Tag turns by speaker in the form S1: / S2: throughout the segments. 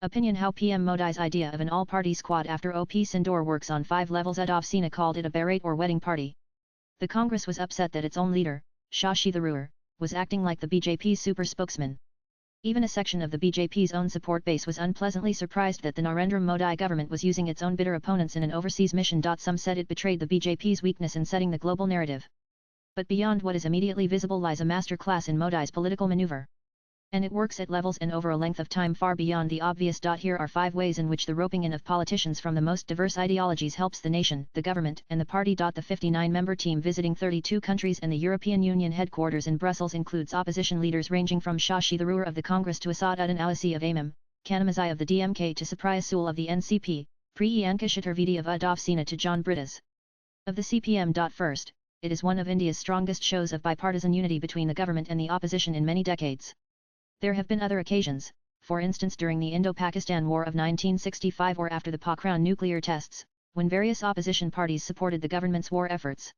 S1: Opinion: How PM Modi's idea of an all-party squad after OP Sindoor works on 5 levels. Sina called it a baraat or wedding party. The Congress was upset that its own leader, Shashi Tharoor, was acting like the BJP's super spokesman. Even a section of the BJP's own support base was unpleasantly surprised that the Narendra Modi government was using its own bitter opponents in an overseas mission. Some said it betrayed the BJP's weakness in setting the global narrative. But beyond what is immediately visible lies a masterclass in Modi's political maneuver. And it works at levels and over a length of time far beyond the obvious. Here are 5 ways in which the roping in of politicians from the most diverse ideologies helps the nation, the government, and the party. The 59-member team visiting 32 countries and the European Union headquarters in Brussels includes opposition leaders ranging from Shashi Tharoor of the Congress to Asaduddin Owaisi of AMM, Kanamazai of the DMK to Supriya Sule of the NCP, Priyanka Chaturvedi of Uddhav Sena to John Brittas of the CPM. First, it is one of India's strongest shows of bipartisan unity between the government and the opposition in many decades. There have been other occasions, for instance during the Indo-Pakistan War of 1965 or after the Pokhran nuclear tests, when various opposition parties supported the government's war efforts.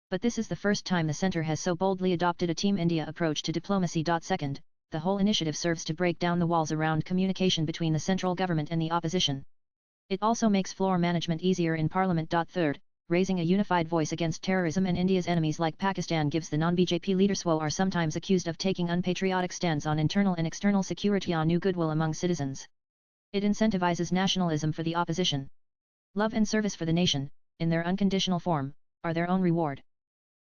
S1: But this is the first time the centre has so boldly adopted a Team India approach to diplomacy. Second, the whole initiative serves to break down the walls around communication between the central government and the opposition. It also makes floor management easier in Parliament. Third, raising a unified voice against terrorism and India's enemies like Pakistan gives the non-BJP leaders who are sometimes accused of taking unpatriotic stands on internal and external security a new goodwill among citizens. It incentivizes nationalism for the opposition. Love and service for the nation, in their unconditional form, are their own reward.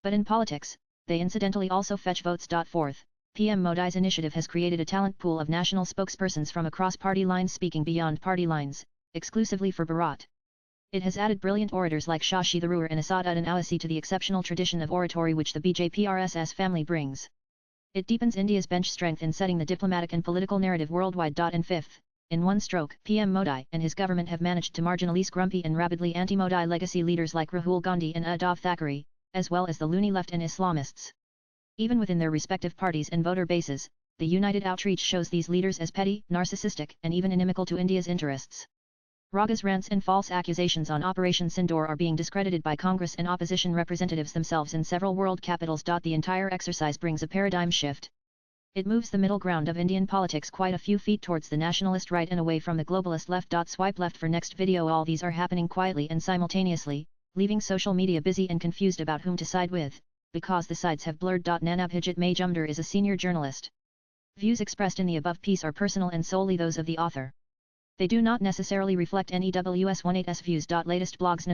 S1: But in politics, they incidentally also fetch votes. Fourth, PM Modi's initiative has created a talent pool of national spokespersons from across party lines speaking beyond party lines, exclusively for Bharat. It has added brilliant orators like Shashi Tharoor and Asaduddin Owaisi to the exceptional tradition of oratory which the BJP-RSS family brings. It deepens India's bench strength in setting the diplomatic and political narrative worldwide. And fifth, in one stroke, PM Modi and his government have managed to marginalize grumpy and rabidly anti-Modi legacy leaders like Rahul Gandhi and Uddhav Thackeray, as well as the loony left and Islamists. Even within their respective parties and voter bases, the united outreach shows these leaders as petty, narcissistic, and even inimical to India's interests. Raga's rants and false accusations on Operation Sindoor are being discredited by Congress and opposition representatives themselves in several world capitals. The entire exercise brings a paradigm shift. It moves the middle ground of Indian politics quite a few feet towards the nationalist right and away from the globalist left. Swipe left for next video. All these are happening quietly and simultaneously, leaving social media busy and confused about whom to side with, because the sides have blurred. Nanabhijit Majumdar is a senior journalist. Views expressed in the above piece are personal and solely those of the author. They do not necessarily reflect NEWS18's views. Latest blogs.